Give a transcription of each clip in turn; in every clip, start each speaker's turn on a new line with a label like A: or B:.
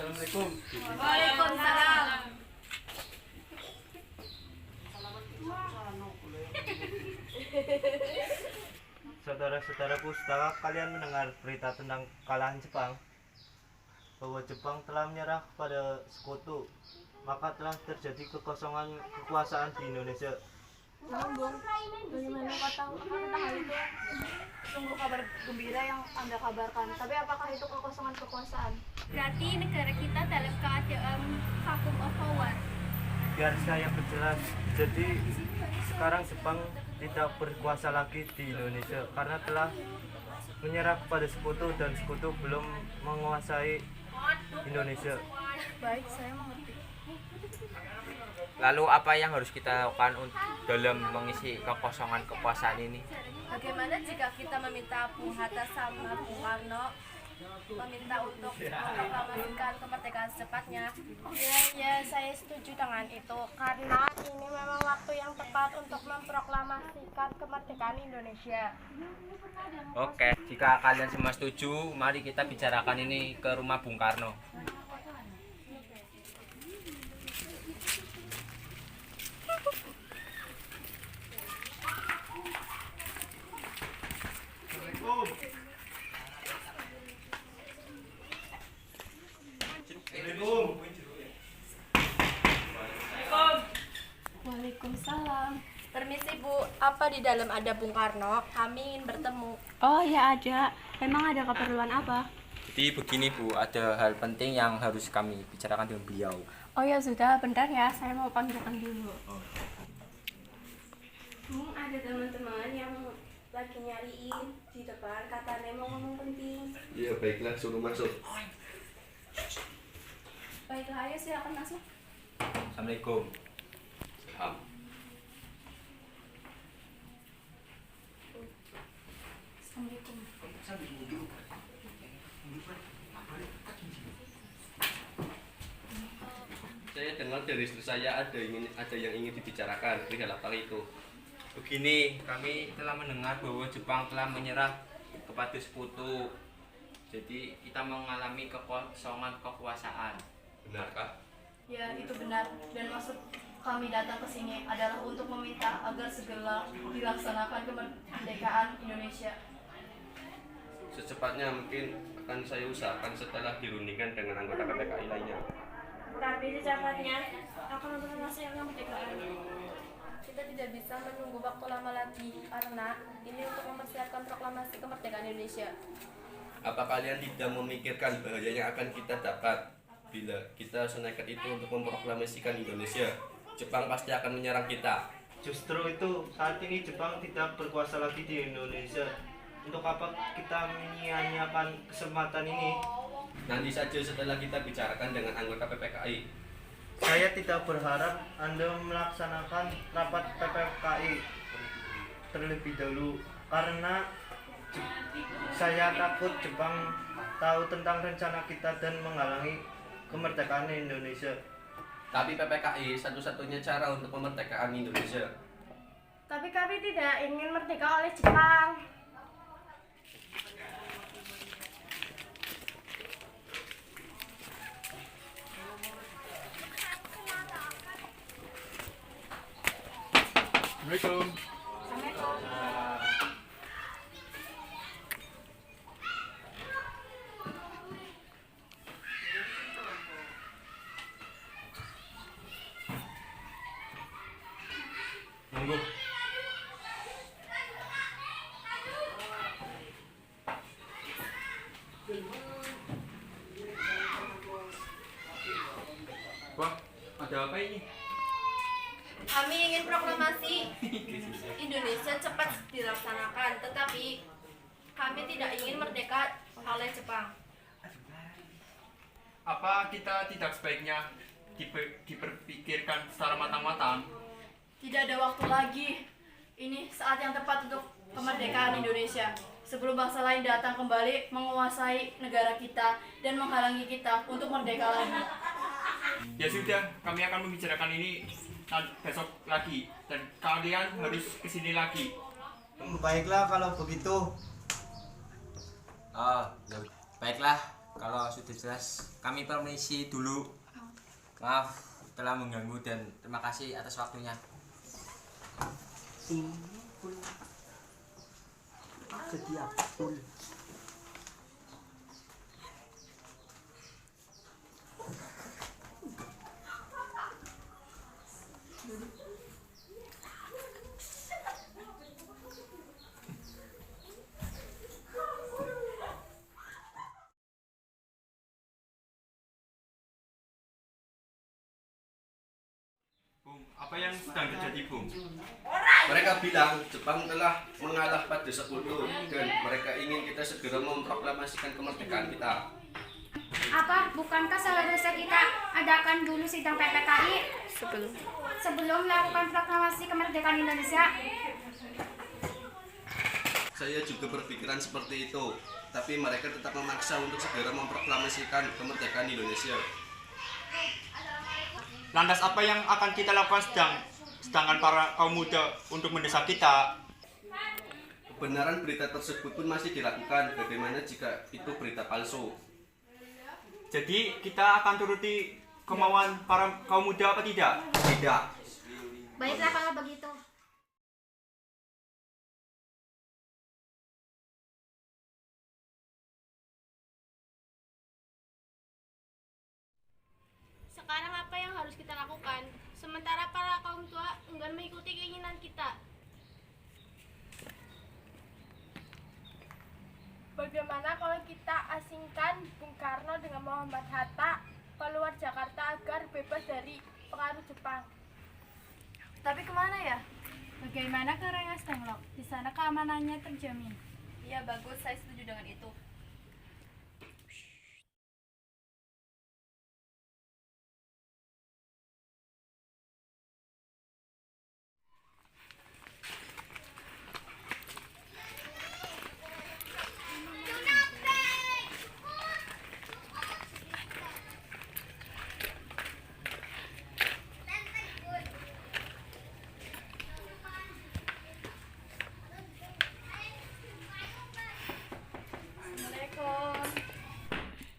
A: Assalamualaikum.
B: Waalaikumsalam.
C: Saudara-saudaraku, setelah kalian mendengar berita tentang kekalahan Jepang, bahwa Jepang telah menyerah kepada sekutu, maka telah terjadi kekosongan kekuasaan di Indonesia.
B: Bung, bagaimana kau tahu tentang hal itu? Sungguh kabar gembira yang Anda kabarkan. Tapi apakah itu kekosongan kekuasaan?
D: Berarti negara kita dalam keadaan vacuum of power.
C: Biar saya perjelas, jadi sekarang Jepang tidak berkuasa lagi di Indonesia karena telah menyerah kepada sekutu dan sekutu belum menguasai Indonesia.
B: Baik, saya mengerti.
A: Lalu apa yang harus kita lakukan dalam mengisi kekosongan kekuasaan ini?
D: Bagaimana jika kita meminta Bung Hatta sama Bung Karno meminta untuk memproklamasikan kemerdekaan secepatnya?
E: Ya, saya setuju dengan itu karena ini memang waktu yang tepat untuk memproklamasikan kemerdekaan Indonesia.
A: Oke, jika kalian semua setuju, mari kita bicarakan ini ke rumah Bung Karno.
D: Waalaikumsalam. Permisi Bu, apa di dalam ada Bung Karno? Kami ingin bertemu.
E: Oh ya ada, memang ada keperluan apa?
A: Jadi begini Bu, ada hal penting yang harus kami bicarakan dengan beliau.
E: Oh ya sudah, bentar ya, saya mau panggilkan dulu.
D: Bung, ada teman-teman yang lagi nyariin di depan, katanya mau ngomong penting.
F: Iya baiklah, suruh masuk.
D: Baiklah, ayo silakan masuk.
A: Assalamualaikum.
F: Ham.
D: Assalamualaikum.
F: Saya dengar dari istri saya ada yang ingin dibicarakan perihal apa itu.
A: Begini, kami telah mendengar bahwa Jepang telah menyerah kepada sekutu. Jadi kita mengalami kekosongan kekuasaan.
F: Benarkah?
B: Ya, itu benar. Dan maksud kami datang ke sini adalah untuk meminta agar segera dilaksanakan kemerdekaan Indonesia.
F: Secepatnya mungkin akan saya usahakan setelah dirundingkan dengan anggota PPKI lainnya.
E: Tapi secepatnya akan memproklamasikan kemerdekaan.
D: Kita tidak bisa menunggu waktu lama lagi karena ini untuk mempersiapkan proklamasi kemerdekaan Indonesia.
F: Apa kalian tidak memikirkan bahaya yang akan kita dapat bila kita senekat itu untuk memproklamasikan Indonesia? Jepang pasti akan menyerang kita.
C: Justru itu, saat ini Jepang tidak berkuasa lagi di Indonesia. Untuk apa kita menyia-nyiakan kesempatan ini?
F: Nanti saja setelah kita bicarakan dengan anggota PPKI.
C: Saya tidak berharap Anda melaksanakan rapat PPKI terlebih dahulu karena saya takut Jepang tahu tentang rencana kita dan menghalangi kemerdekaan Indonesia.
F: Tapi PPKI satu-satunya cara untuk kemerdekaan Indonesia.
E: Tapi kami tidak ingin merdeka oleh Jepang.
A: Assalamualaikum.
F: Monggo.
A: Wah, ada apa ini?
D: Kami ingin proklamasi Indonesia cepat dilaksanakan, tetapi kami tidak ingin merdeka oleh Jepang.
G: Apa kita tidak sebaiknya diperpikirkan secara matang-matang?
B: Tidak ada waktu lagi. Ini saat yang tepat untuk kemerdekaan Indonesia. Sebelum bangsa lain datang kembali menguasai negara kita dan menghalangi kita untuk merdeka lagi.
G: Ya sudah, kami akan membicarakan ini besok lagi dan kalian harus kesini lagi.
C: Baiklah kalau begitu.
A: Oh, ya, baiklah. kalau sudah jelas kami permisi dulu. Maaf telah mengganggu dan terima kasih atas waktunya.
G: Bung, apa yang sedang terjadi, Bung?
F: Mereka bilang Jepang telah mengalah pada sekutu dan mereka ingin kita segera memproklamasikan kemerdekaan kita.
E: Apa? Bukankah seharusnya kita adakan dulu sidang PPKI sebelum melakukan proklamasi kemerdekaan Indonesia?
F: Saya juga berpikiran seperti itu, tapi mereka tetap memaksa untuk segera memproklamasikan kemerdekaan Indonesia.
G: Lantas apa yang akan kita lakukan sedangkan para kaum muda untuk mendesak kita?
F: Kebenaran berita tersebut pun masih dilakukan. Bagaimana jika itu berita palsu?
G: Jadi kita akan turuti kemauan para kaum muda apa tidak?
F: Tidak.
E: Baiklah kalau begitu.
H: Sekarang apa yang harus kita lakukan? Sementara para kaum tua enggan mengikuti keinginan kita.
E: Bagaimana kalau kita asingkan Bung Karno dengan Muhammad Hatta keluar Jakarta agar bebas dari pengaruh Jepang?
B: Tapi kemana ya?
E: Bagaimana ke Rengas Dengklok? Di sana keamanannya terjamin.
B: Iya bagus, saya setuju dengan itu.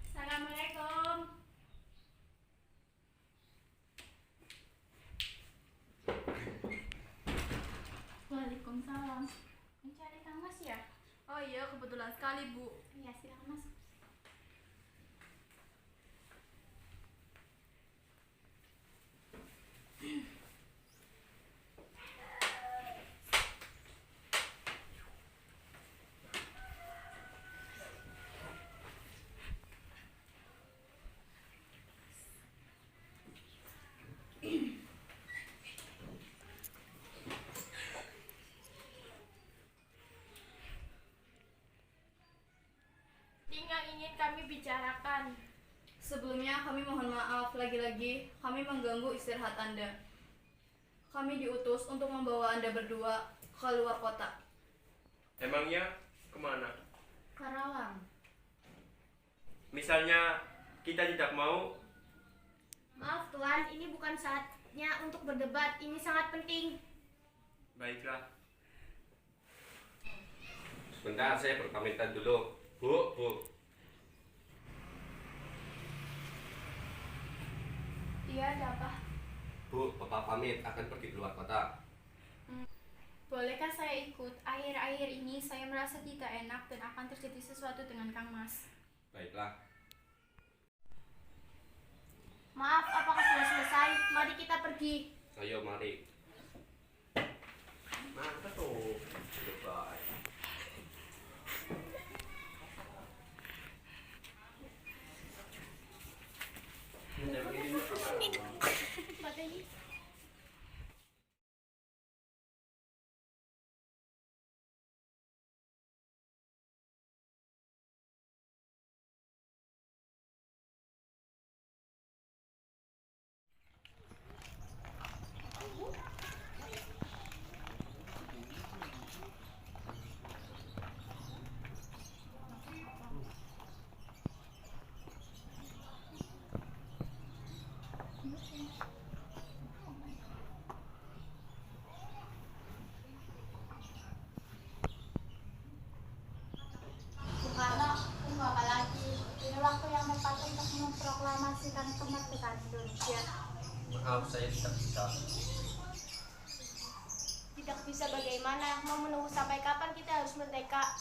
E: Assalamualaikum. Waalaikumsalam. Mencari Kang Mas ya?
B: Oh iya, kebetulan sekali Bu.
E: Iya, silakan Mas. Yang ingin kami bicarakan.
B: Sebelumnya kami mohon maaf lagi-lagi kami mengganggu istirahat Anda. Kami diutus untuk membawa Anda berdua ke luar kota.
I: Emangnya kemana?
E: Karawang.
I: Misalnya kita tidak mau,
E: Maaf Tuan, ini bukan saatnya untuk berdebat. Ini sangat penting.
I: baiklah.
F: Sebentar, saya berpamitan dulu. Bu.
E: Iya, ada apa?
F: Bu, Bapak pamit akan pergi keluar kota.
E: Bolehkah saya ikut? Akhir-akhir ini saya merasa tidak enak dan akan terjadi sesuatu dengan Kang Mas.
F: Baiklah.
E: Maaf, apakah sudah selesai? Mari kita pergi.
F: Ayo, mari. Mana tuh? Goodbye.
E: Mbak Teni.
H: harus bisa bagaimana? Mau menunggu sampai kapan kita harus merdeka?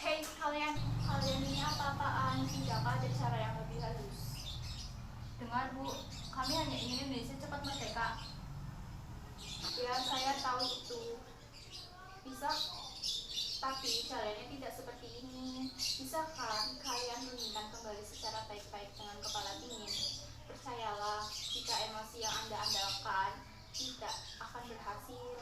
B: Hei kalian ini apa-apaan? Tidakkah ada cara yang lebih halus? Dengar Bu, kami hanya ingin Indonesia cepat merdeka. Ya, saya tahu itu. Bisa, tapi caranya tidak seperti ini. Bisa kan kalian menginginkan kembali secara baik-baik dengan kepala dingin? Percayalah, jika emosi yang Anda andalkan tidak akan berhasil.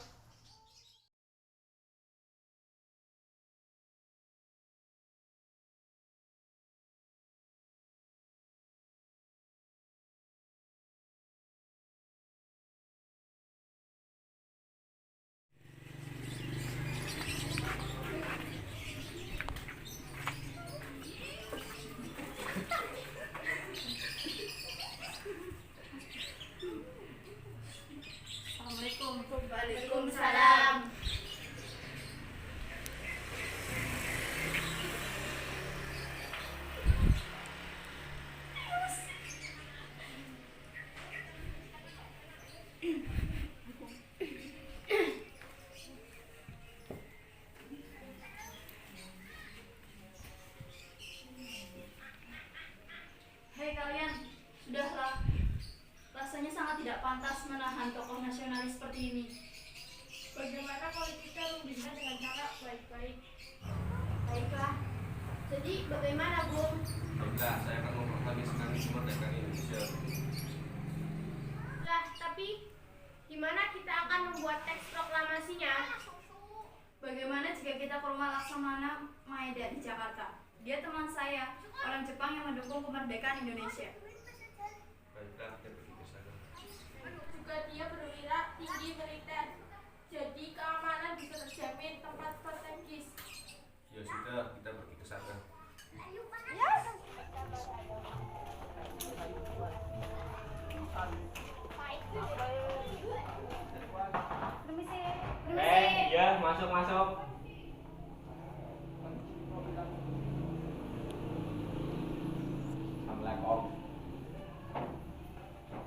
B: Assalamualaikum. Waalaikumsalam. Hei kalian, sudahlah. Rasanya sangat tidak pantas menahan tokoh nasionalis seperti ini.
H: Bagaimana kalau kita membina dengan cara baik-baik?
B: Baiklah.
H: Jadi bagaimana, Bung?
F: Baiklah, saya akan memproklamasikan kemerdekaan Indonesia.
H: Lah, tapi gimana kita akan membuat teks proklamasinya?
B: Bagaimana jika kita ke rumah Laksamana Maeda di Jakarta? Dia teman saya, orang Jepang yang mendukung kemerdekaan Indonesia.
F: Baiklah, kita pergi ke sana.
H: Juga dia perwira tinggi militer. Jadi keamanan bisa terjamin, tempat strategis.
F: Ya sudah, kita pergi ke sana.
E: Permisi.
A: Iya, masuk. Assalamualaikum.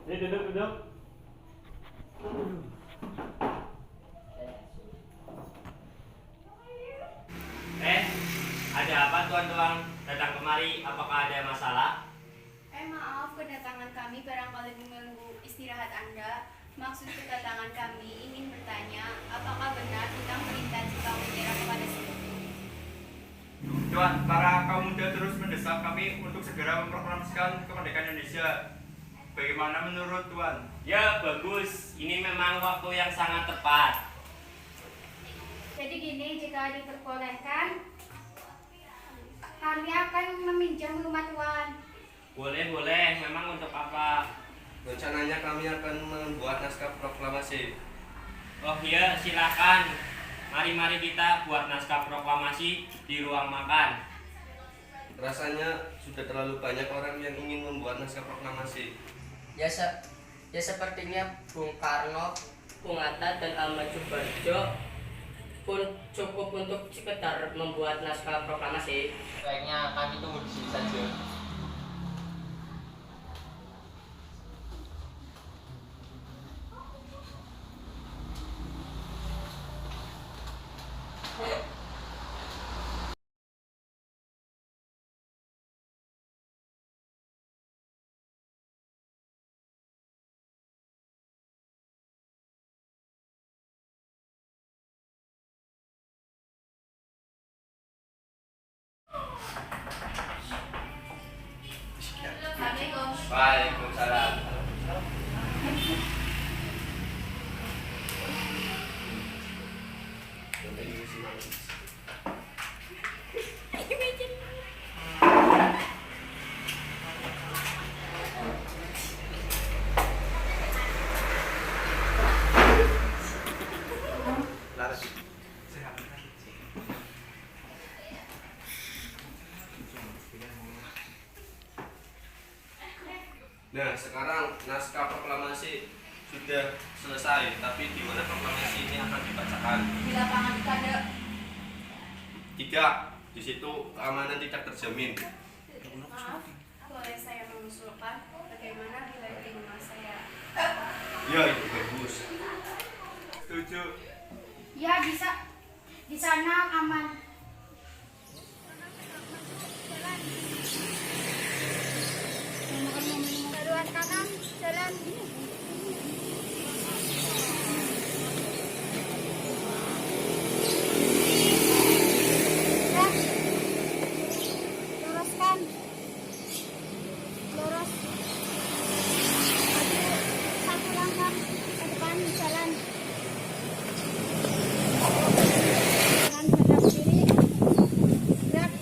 A: Ini duduk. Ada apa tuan-tuan datang kemari? Apakah ada masalah?
B: Maaf, kedatangan kami barangkali mengganggu istirahat Anda. Maksud kedatangan kami ingin bertanya, apakah benar tentang perintah Jepang menyerah kepada sekutu?
G: Tuan, para kaum muda terus mendesak kami untuk segera memproklamasikan kemerdekaan Indonesia. Bagaimana menurut Tuan?
A: Ya, bagus. Ini memang waktu yang sangat tepat.
E: Jadi gini, jika diperbolehkan, kami akan meminjam rumah Tuan.
A: Boleh. Memang untuk apa?
F: Rencananya kami akan membuat naskah proklamasi.
A: Oh iya, silakan. Mari kita buat naskah proklamasi di ruang makan.
F: Rasanya sudah terlalu banyak orang yang ingin membuat naskah proklamasi.
J: Ya sepertinya Bung Karno, Bung Hatta, dan Ahmad Subarjo pun cukup untuk sekedar membuat naskah proklamasi.
A: Baiknya kami tunggu di sini saja.
B: Assalamualaikum.
F: Waalaikumsalam. Nah, sekarang naskah proklamasi sudah selesai, tapi di mana proklamasi ini akan dibacakan?
B: Di lapangan Kade.
F: Tidak, di situ keamanan tidak terjamin.
B: Maaf, boleh saya mengusulkan bagaimana bila di rumah saya?
F: Ya, itu bagus.
G: Setuju. setuju?
E: Ya, bisa. Di sana aman.
H: Haluan kanan, jalan. Ya. Luruskan. Lurus. Maju satu langkah ke depan, jalan. Kanan hadap kiri. Gerak.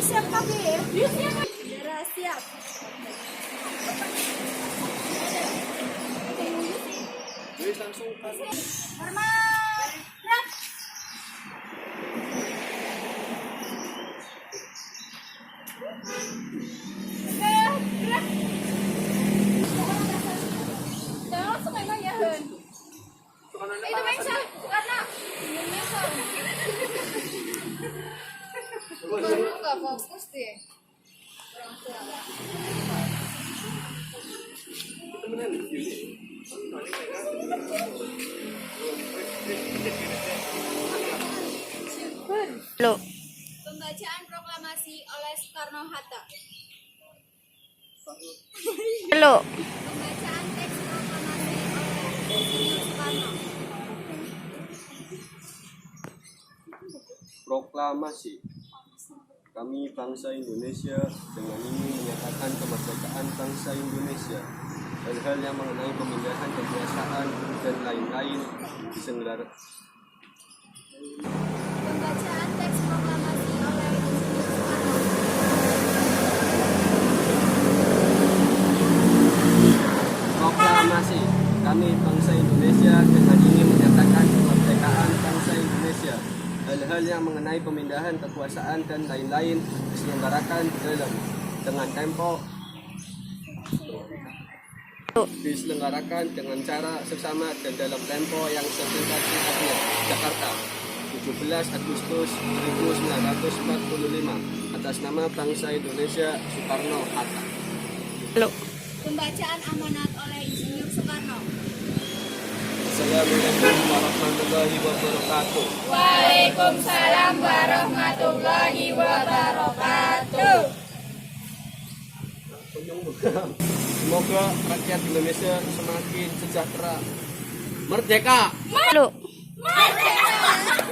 H: Siap kaki ya? Siap. Siap. Hormat. Gerak. Gerak. Jangan langsung main ya, Hen. Itu main sah, karena kamu nggak fokus deh.
B: Lo.
H: Pembacaan proklamasi oleh Soekarno-Hatta.
B: Lo.
H: Pembacaan teks proklamasi oleh Insinyur Soekarno.
F: Proklamasi. Kami bangsa Indonesia dengan ini menyatakan kemerdekaan bangsa Indonesia. Hal-hal yang mengenai pemindahan kekuasaan dan lain-lain diselenggarakan.
H: Pembacaan teks proklamasi oleh Insinyur Soekarno.
F: Proklamasi. Kami bangsa Indonesia dengan ini menyatakan kemerdekaan bangsa Indonesia. Hal-hal yang mengenai pemindahan kekuasaan dan lain-lain diselenggarakan dengan tempo diselenggarakan dengan cara seksama dan dalam tempo yang sesingkat-singkatnya. Jakarta, 17 Agustus 1945. Atas nama bangsa Indonesia, Soekarno-Hatta.
H: Pembacaan amanat oleh Insinyur Soekarno.
F: Assalamualaikum warahmatullahi wabarakatuh.
H: Waalaikumsalam warahmatullahi wabarakatuh.
F: Semoga rakyat Indonesia semakin sejahtera. Merdeka!
B: Lo.
H: Merdeka!